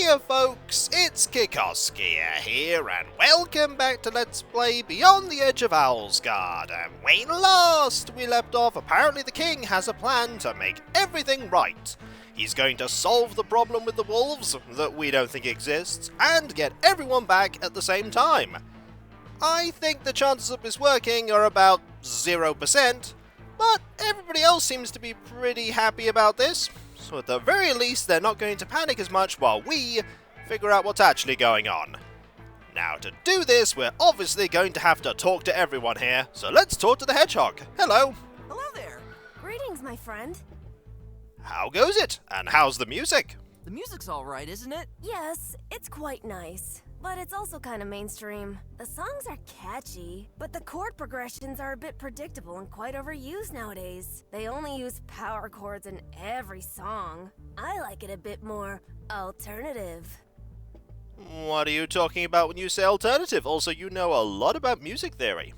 Hiya folks, it's Kikoskia here, and welcome back to Let's Play Beyond the Edge of Owlsguard. And when last we left off, apparently the king has a plan to make everything right. He's going to solve the problem with the wolves, that we don't think exists, and get everyone back at the same time. I think the chances of this working are about 0%, but everybody else seems to be pretty happy about this. So at the very least, they're not going to panic as much while we figure out what's actually going on. Now, to do this, we're obviously going to have to talk to everyone here, so let's talk to the hedgehog. Hello. Hello there. Greetings, my friend. How goes it? And how's the music? The music's alright, isn't it? Yes, it's quite nice, but it's also kind of mainstream. The songs are catchy, but the chord progressions are a bit predictable and quite overused nowadays. They only use power chords in every song. I like it a bit more alternative. What are you talking about when you say alternative? Also, you know a lot about music theory.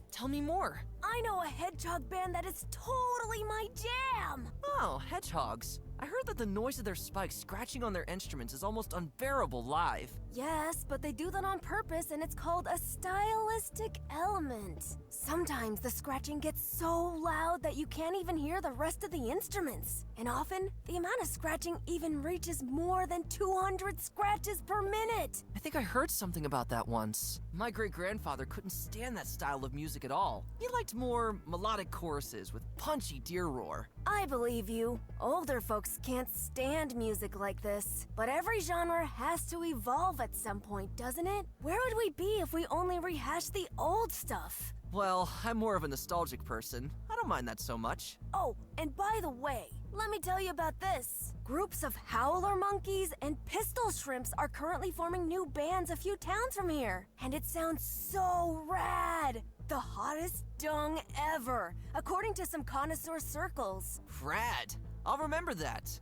Tell me more. I know a hedgehog band that is totally my jam! Oh, hedgehogs. I heard that the noise of their spikes scratching on their instruments is almost unbearable live. Yes, but they do that on purpose, and it's called a stylistic element. Sometimes the scratching gets so loud that you can't even hear the rest of the instruments. And often, the amount of scratching even reaches more than 200 scratches per minute. I think I heard something about that once. My great-grandfather couldn't stand that style of music at all. He liked more melodic choruses with punchy deer roar. I believe you. Older folks can't stand music like this. But every genre has to evolve at some point, doesn't it? Where would we be if we only rehashed the old stuff? Well, I'm more of a nostalgic person. I don't mind that so much. Oh, and by the way, let me tell you about this. Groups of howler monkeys and pistol shrimps are currently forming new bands a few towns from here. And it sounds so rad. The hottest dung ever, according to some connoisseur circles. Rad. I'll remember that.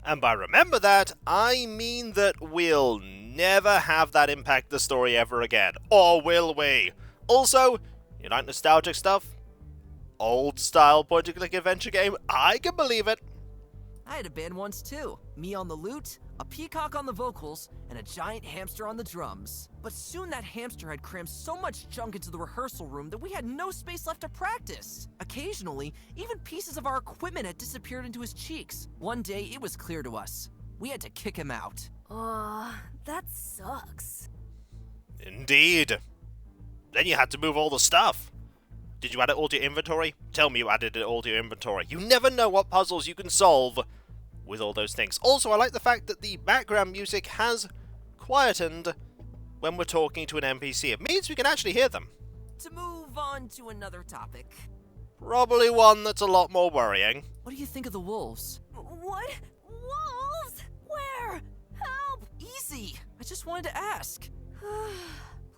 And by remember that, I mean that we'll never have that impact the story ever again. Or will we? Also, you like nostalgic stuff? Old style point-and-click adventure game? I can believe it. I had a band once too. Me on the lute, a peacock on the vocals, and a giant hamster on the drums. But soon that hamster had crammed so much junk into the rehearsal room that we had no space left to practice. Occasionally, even pieces of our equipment had disappeared into his cheeks. One day, it was clear to us. We had to kick him out. That sucks. Indeed. Then you had to move all the stuff. Did you add it all to your inventory? Tell me you added it all to your inventory. You never know what puzzles you can solve with all those things. Also, I like the fact that the background music has quietened when we're talking to an NPC. It means we can actually hear them. To move on to another topic. Probably one that's a lot more worrying. What do you think of the wolves? What? Wolves? Where? Help! Easy! I just wanted to ask.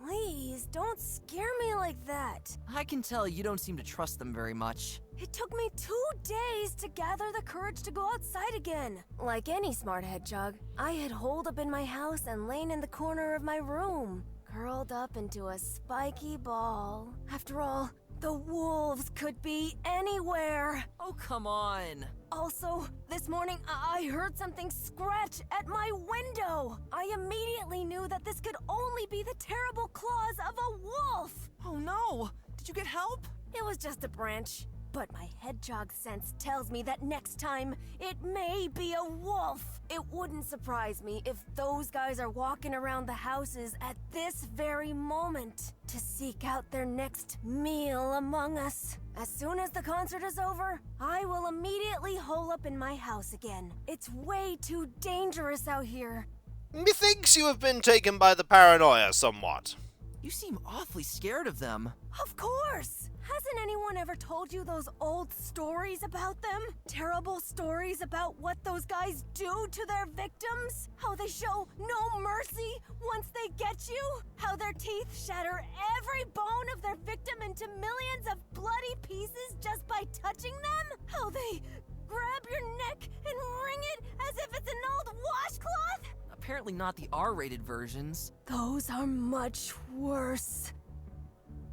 Please, don't scare me like that. I can tell you don't seem to trust them very much. It took me 2 days to gather the courage to go outside again. Like any smart hedgehog, I had holed up in my house and lain in the corner of my room, curled up into a spiky ball. After all, the wolves could be anywhere. Oh, come on. Also, this morning I heard something scratch at my window. I immediately knew that this could only be the terrible claws of a wolf. Oh no! Did you get help? It was just a branch. But my hedgehog sense tells me that next time, it may be a wolf. It wouldn't surprise me if those guys are walking around the houses at this very moment to seek out their next meal among us. As soon as the concert is over, I will immediately hole up in my house again. It's way too dangerous out here. Methinks you have been taken by the paranoia somewhat. You seem awfully scared of them. Of course! Hasn't anyone ever told you those old stories about them? Terrible stories about what those guys do to their victims? How they show no mercy once they get you? How their teeth shatter every bone of their victim into millions of bloody pieces just by touching them? How they grab your neck and wring it as if it's an old washcloth? Apparently not the R-rated versions. Those are much worse.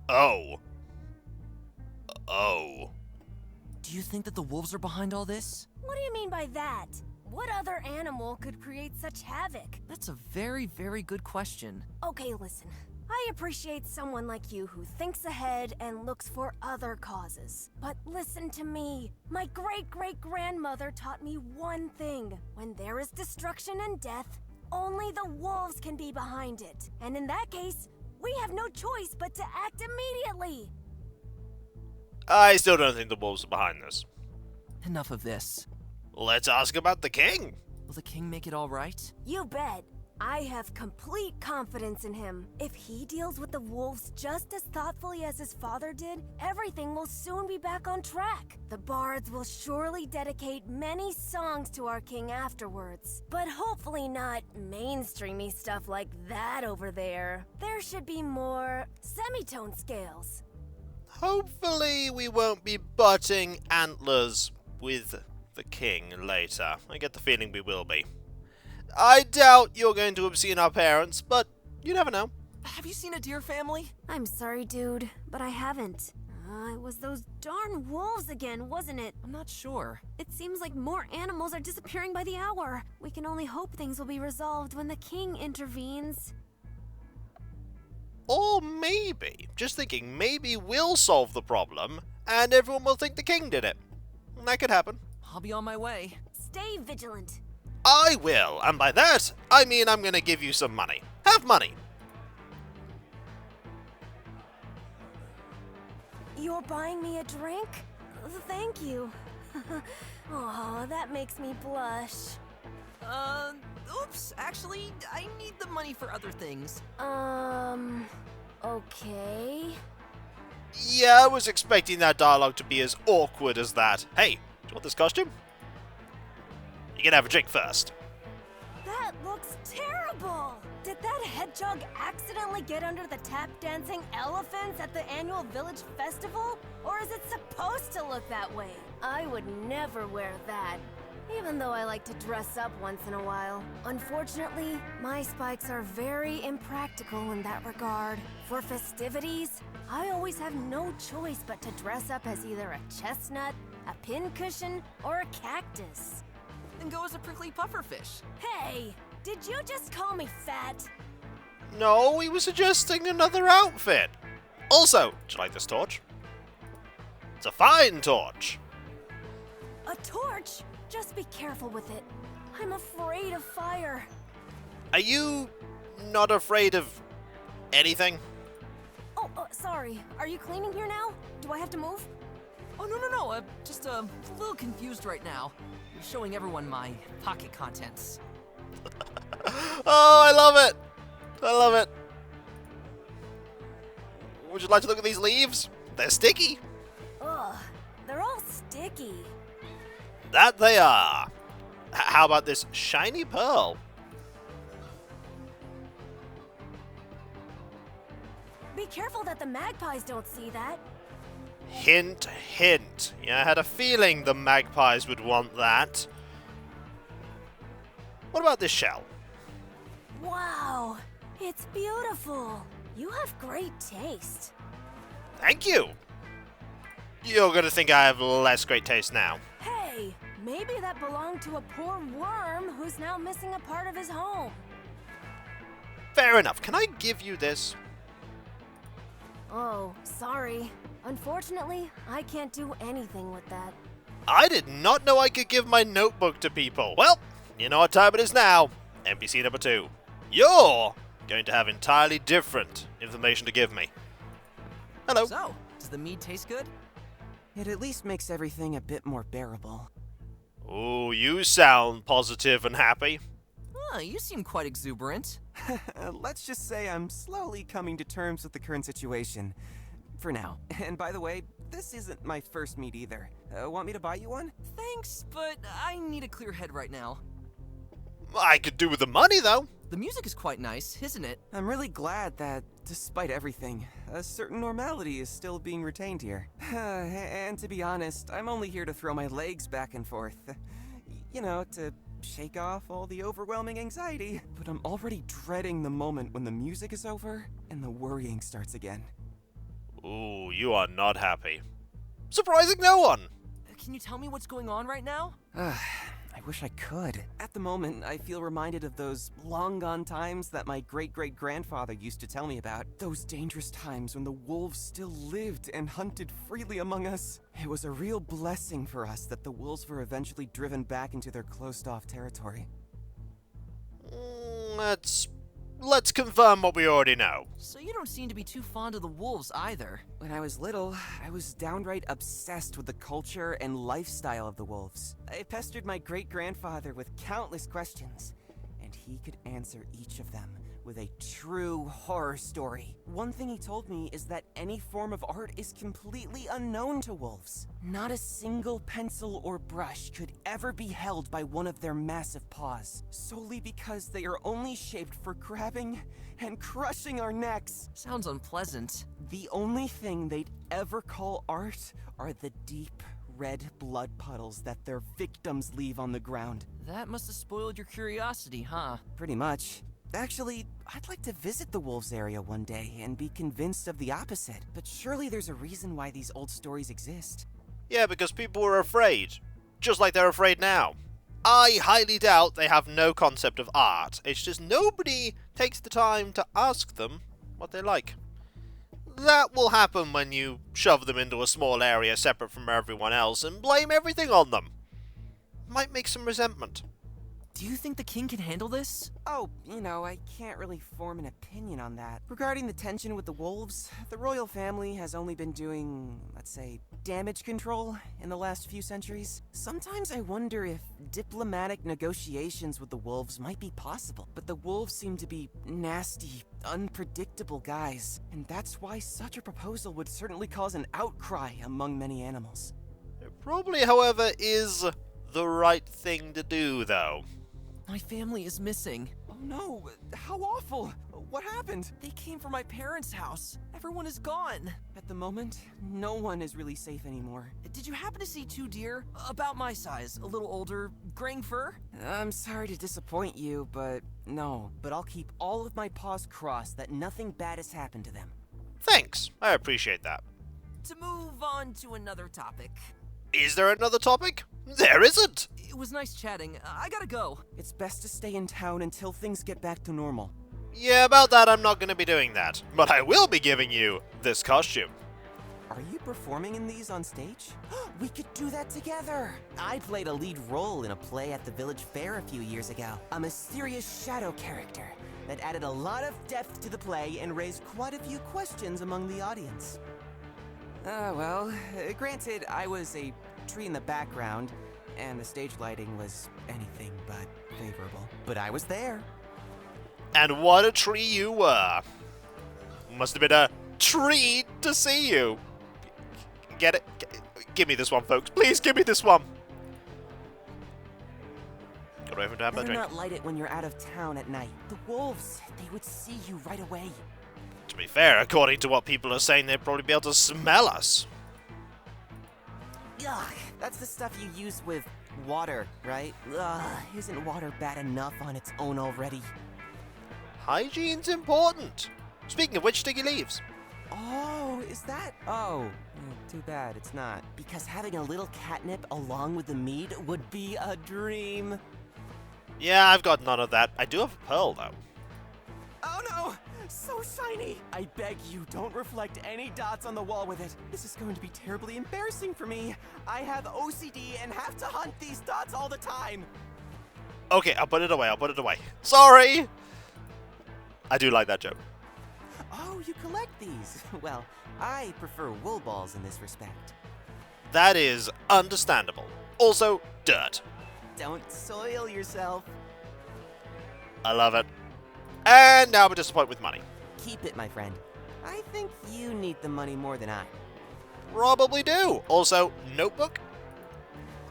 Oh. Do you think that the wolves are behind all this? What do you mean by that? What other animal could create such havoc? That's a very, very good question. Okay, listen. I appreciate someone like you who thinks ahead and looks for other causes. But listen to me. My great-great-grandmother taught me one thing. When there is destruction and death, only the wolves can be behind it. And in that case, we have no choice but to act immediately. I still don't think the wolves are behind this. Enough of this. Let's ask about the king. Will the king make it all right? You bet. I have complete confidence in him. If he deals with the wolves just as thoughtfully as his father did, everything will soon be back on track. The bards will surely dedicate many songs to our king afterwards. But hopefully not mainstreamy stuff like that over there. There should be more semitone scales. Hopefully we won't be butting antlers with the king later. I get the feeling we will be. I doubt you're going to have seen our parents, but you never know. Have you seen a deer family? I'm sorry, dude, but I haven't. It was those darn wolves again, wasn't it? I'm not sure. It seems like more animals are disappearing by the hour. We can only hope things will be resolved when the king intervenes. Or maybe, just thinking, maybe we'll solve the problem, and everyone will think the king did it. That could happen. I'll be on my way. Stay vigilant. I will, and by that, I mean I'm gonna give you some money. Have money. You're buying me a drink? Thank you. Oh, that makes me blush. Oops, actually, I need the money for other things. Okay. Yeah, I was expecting that dialogue to be as awkward as that. Hey, do you want this costume? You can have a drink first. That looks terrible! Did that hedgehog accidentally get under the tap-dancing elephants at the annual village festival? Or is it supposed to look that way? I would never wear that, even though I like to dress up once in a while. Unfortunately, my spikes are very impractical in that regard. For festivities, I always have no choice but to dress up as either a chestnut, a pincushion, or a cactus. Then go as a prickly pufferfish. Hey! Did you just call me fat? No, we were suggesting another outfit. Also, do you like this torch? It's a fine torch. A torch? Just be careful with it. I'm afraid of fire. Are you not afraid of anything? Oh, sorry. Are you cleaning here now? Do I have to move? Oh, no, just a little confused right now. You're showing everyone my pocket contents. Oh, I love it! I love it. Would you like to look at these leaves? They're sticky. Ugh, they're all sticky. That they are. How about this shiny pearl? Be careful that the magpies don't see that. Hint, hint. Yeah, I had a feeling the magpies would want that. What about this shell? Wow, it's beautiful. You have great taste. Thank you. You're gonna think I have less great taste now. Hey, maybe that belonged to a poor worm who's now missing a part of his home. Fair enough. Can I give you this? Oh, sorry. Unfortunately, I can't do anything with that. I did not know I could give my notebook to people. Well, you know what time it is now. NPC number 2. You're going to have entirely different information to give me. Hello. So, does the mead taste good? It at least makes everything a bit more bearable. Ooh, you sound positive and happy. You seem quite exuberant. Let's just say I'm slowly coming to terms with the current situation. For now. And by the way, this isn't my first mead either. Want me to buy you one? Thanks, but I need a clear head right now. I could do with the money, though. The music is quite nice, isn't it? I'm really glad that, despite everything, a certain normality is still being retained here. And to be honest, I'm only here to throw my legs back and forth. You know, to shake off all the overwhelming anxiety. But I'm already dreading the moment when the music is over and the worrying starts again. Ooh, you are not happy. Surprising no one. Can you tell me what's going on right now? I I wish I could. At the moment, I feel reminded of those long-gone times that my great-great-grandfather used to tell me about. Those dangerous times when the wolves still lived and hunted freely among us. It was a real blessing for us that the wolves were eventually driven back into their closed-off territory. Let's confirm what we already know. So you don't seem to be too fond of the wolves either. When I was little, I was downright obsessed with the culture and lifestyle of the wolves. I pestered my great-grandfather with countless questions, and he could answer each of them with a true horror story. One thing he told me is that any form of art is completely unknown to wolves. Not a single pencil or brush could ever be held by one of their massive paws, solely because they are only shaped for grabbing and crushing our necks. Sounds unpleasant. The only thing they'd ever call art are the deep red blood puddles that their victims leave on the ground. That must have spoiled your curiosity, huh? Pretty much. Actually, I'd like to visit the wolves area one day and be convinced of the opposite. But surely there's a reason why these old stories exist. Yeah, because people were afraid. Just like they're afraid now. I highly doubt they have no concept of art. It's just nobody takes the time to ask them what they like. That will happen when you shove them into a small area separate from everyone else and blame everything on them. Might make some resentment. Do you think the king can handle this? Oh, I can't really form an opinion on that. Regarding the tension with the wolves, the royal family has only been doing, let's say, damage control in the last few centuries. Sometimes I wonder if diplomatic negotiations with the wolves might be possible. But the wolves seem to be nasty, unpredictable guys. And that's why such a proposal would certainly cause an outcry among many animals. It probably, however, is the right thing to do, though. My family is missing. Oh no, how awful! What happened? They came from my parents' house. Everyone is gone. At the moment, no one is really safe anymore. Did you happen to see two deer? About my size, a little older, graying fur? I'm sorry to disappoint you, but no. But I'll keep all of my paws crossed that nothing bad has happened to them. Thanks, I appreciate that. To move on to another topic. Is there another topic? There isn't! It was nice chatting. I gotta go. It's best to stay in town until things get back to normal. Yeah, about that I'm not going to be doing that. But I will be giving you this costume. Are you performing in these on stage? We could do that together! I played a lead role in a play at the village fair a few years ago. A mysterious shadow character that added a lot of depth to the play and raised quite a few questions among the audience. Granted, I was a tree in the background, and the stage lighting was anything but favorable. But I was there. And what a tree you were. Must have been a treat to see you. Get it? Give me this one, folks. Please give me this one. Got away from to have that Better drink. not light it when you're out of town at night. The wolves, they would see you right away. To be fair, according to what people are saying, they'd probably be able to smell us. Ugh, that's the stuff you use with water, right? Ugh, isn't water bad enough on its own already? Hygiene's important. Speaking of which, sticky leaves. Oh, is that? Oh, too bad it's not. Because having a little catnip along with the mead would be a dream. Yeah, I've got none of that. I do have a pearl, though. Oh no! So shiny! I beg you, don't reflect any dots on the wall with it. This is going to be terribly embarrassing for me. I have OCD and have to hunt these dots all the time. Okay, I'll put it away. Sorry! I do like that joke. Oh, you collect these. Well, I prefer wool balls in this respect. That is understandable. Also, dirt. Don't soil yourself. I love it. And now we're disappointed with money. Keep it, my friend. I think you need the money more than I. Probably do. Also, notebook?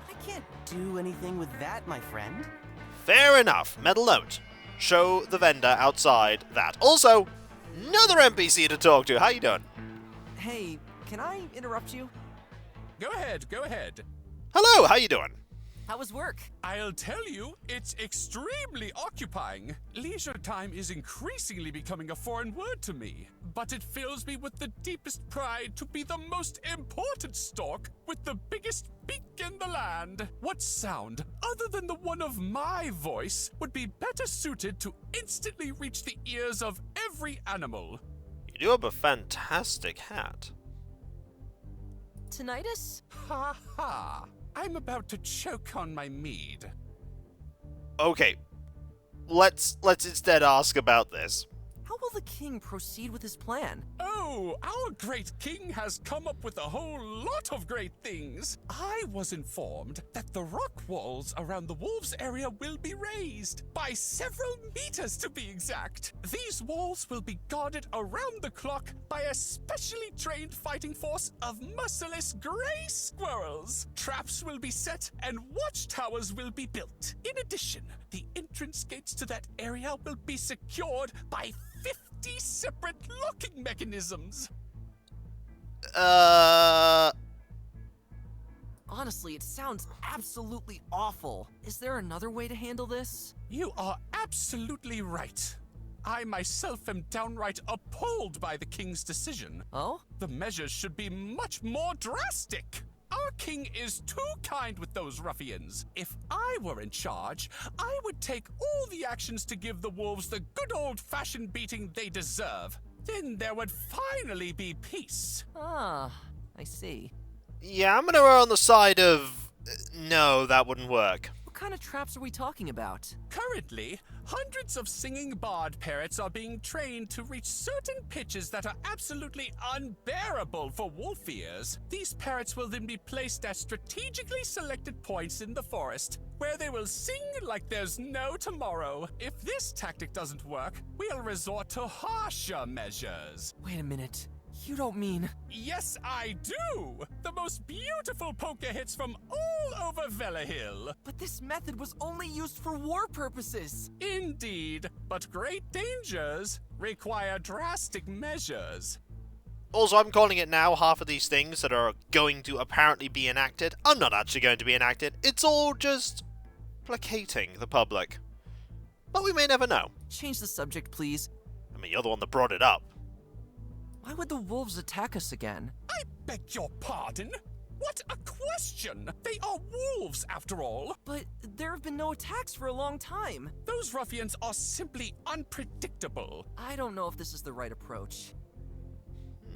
I can't do anything with that, my friend. Fair enough. Metal note. Show the vendor outside that. Also, another NPC to talk to. How you doing? Hey, can I interrupt you? Go ahead, go ahead. Hello, how you doing? How was work? I'll tell you, it's extremely occupying. Leisure time is increasingly becoming a foreign word to me, but it fills me with the deepest pride to be the most important stork with the biggest beak in the land. What sound, other than the one of my voice, would be better suited to instantly reach the ears of every animal? You do have a fantastic hat. Tinnitus? Ha ha! I'm about to choke on my mead. Okay, let's instead ask about this. How will the king proceed with his plan? Oh, our great king has come up with a whole lot of great things. I was informed that the rock walls around the wolves area will be raised, by several meters to be exact. These walls will be guarded around the clock by a specially trained fighting force of merciless grey squirrels. Traps will be set and watchtowers will be built. In addition, the entrance gates to that area will be secured by 50 separate locking mechanisms. Honestly, it sounds absolutely awful. Is there another way to handle this? You are absolutely right. I myself am downright appalled by the king's decision. Oh? The measures should be much more drastic. Our king is too kind with those ruffians. If I were in charge, I would take all the actions to give the wolves the good old-fashioned beating they deserve. Then there would finally be peace. Ah, I see. Yeah, I'm gonna err on the side of... no, that wouldn't work. What kind of traps are we talking about? Currently, hundreds of singing bard parrots are being trained to reach certain pitches that are absolutely unbearable for wolf ears. These parrots will then be placed at strategically selected points in the forest, where they will sing like there's no tomorrow. If this tactic doesn't work, we'll resort to harsher measures. Wait a minute. You don't mean... Yes, I do! The most beautiful poker hits from all over Velahill. But this method was only used for war purposes. Indeed, but great dangers require drastic measures. Also, I'm calling it now, half of these things that are going to apparently be enacted are not actually going to be enacted. It's all just placating the public. But we may never know. Change the subject, please. I mean, you're the one that brought it up. Why would the wolves attack us again? I beg your pardon? What a question! They are wolves, after all. But there have been no attacks for a long time. Those ruffians are simply unpredictable. I don't know if this is the right approach.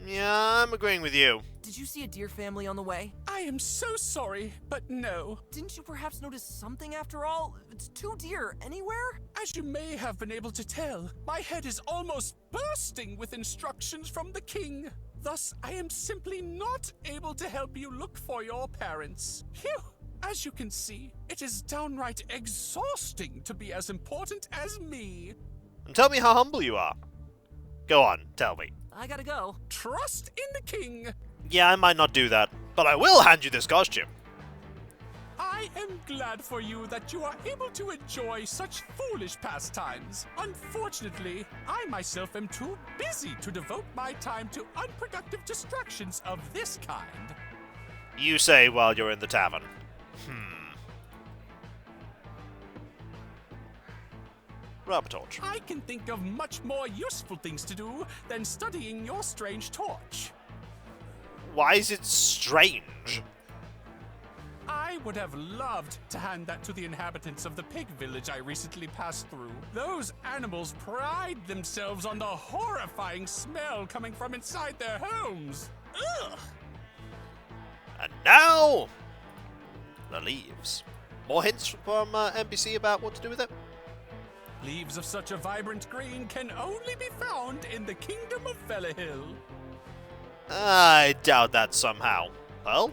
Yeah, I'm agreeing with you. Did you see a deer family on the way? I am so sorry, but no. Didn't you perhaps notice something after all? It's 2 deer anywhere? As you may have been able to tell, my head is almost bursting with instructions from the king. Thus, I am simply not able to help you look for your parents. Phew! As you can see, it is downright exhausting to be as important as me. And tell me how humble you are. Go on, tell me. I gotta go. Trust in the king. Yeah, I might not do that, but I will hand you this costume. I am glad for you that you are able to enjoy such foolish pastimes. Unfortunately, I myself am too busy to devote my time to unproductive distractions of this kind. You say while you're in the tavern. Rub a torch. I can think of much more useful things to do than studying your strange torch. Why is it strange? I would have loved to hand that to the inhabitants of the pig village I recently passed through. Those animals pride themselves on the horrifying smell coming from inside their homes. Ugh! And now, the leaves. More hints from NPC about what to do with it? Leaves of such a vibrant green can only be found in the kingdom of Velahill. I doubt that somehow. Well?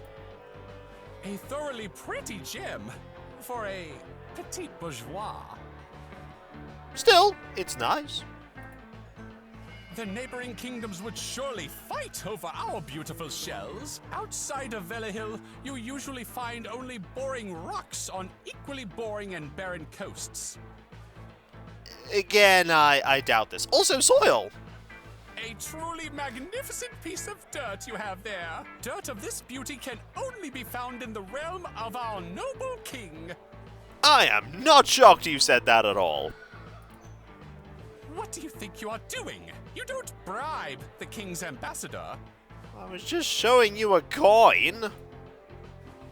A thoroughly pretty gem for a petit bourgeois. Still, it's nice. The neighboring kingdoms would surely fight over our beautiful shells. Outside of Velahill, you usually find only boring rocks on equally boring and barren coasts. Again, I doubt this. Also, soil. A truly magnificent piece of dirt you have there. Dirt of this beauty can only be found in the realm of our noble king. I am not shocked you said that at all. What do you think you are doing? You don't bribe the king's ambassador. I was just showing you a coin.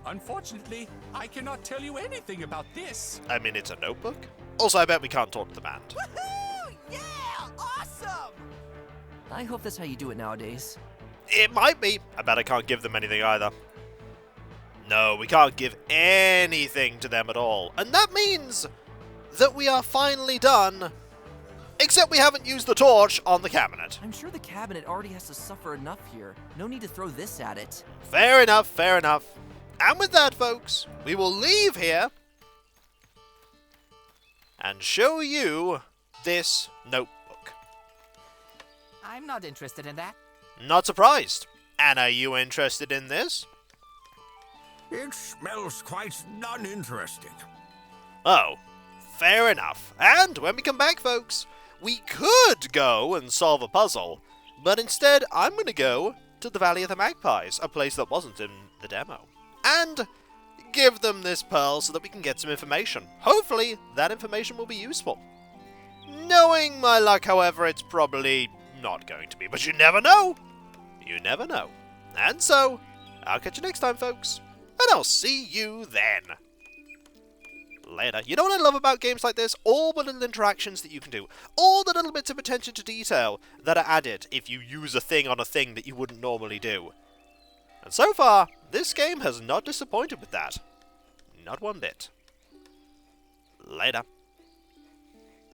Unfortunately, I cannot tell you anything about this. I mean, it's a notebook. Also, I bet we can't talk to the band. Woohoo! Yeah! Awesome! I hope that's how you do it nowadays. It might be. I bet I can't give them anything either. No, we can't give anything to them at all. And that means that we are finally done. Except we haven't used the torch on the cabinet. I'm sure the cabinet already has to suffer enough here. No need to throw this at it. Fair enough, fair enough. And with that, folks, we will leave here and show you this notebook. I'm not interested in that. Not surprised. And are you interested in this? It smells quite uninteresting. Oh, fair enough. And when we come back, folks, we could go and solve a puzzle, but instead I'm going to go to the Valley of the Magpies, a place that wasn't in the demo, and give them this pearl so that we can get some information. Hopefully, that information will be useful. Knowing my luck, however, it's probably not going to be, but you never know. You never know. And so, I'll catch you next time, folks, and I'll see you then. Later. You know what I love about games like this? All the little interactions that you can do. All the little bits of attention to detail that are added if you use a thing on a thing that you wouldn't normally do. And so far, this game has not disappointed with that. Not one bit. Later.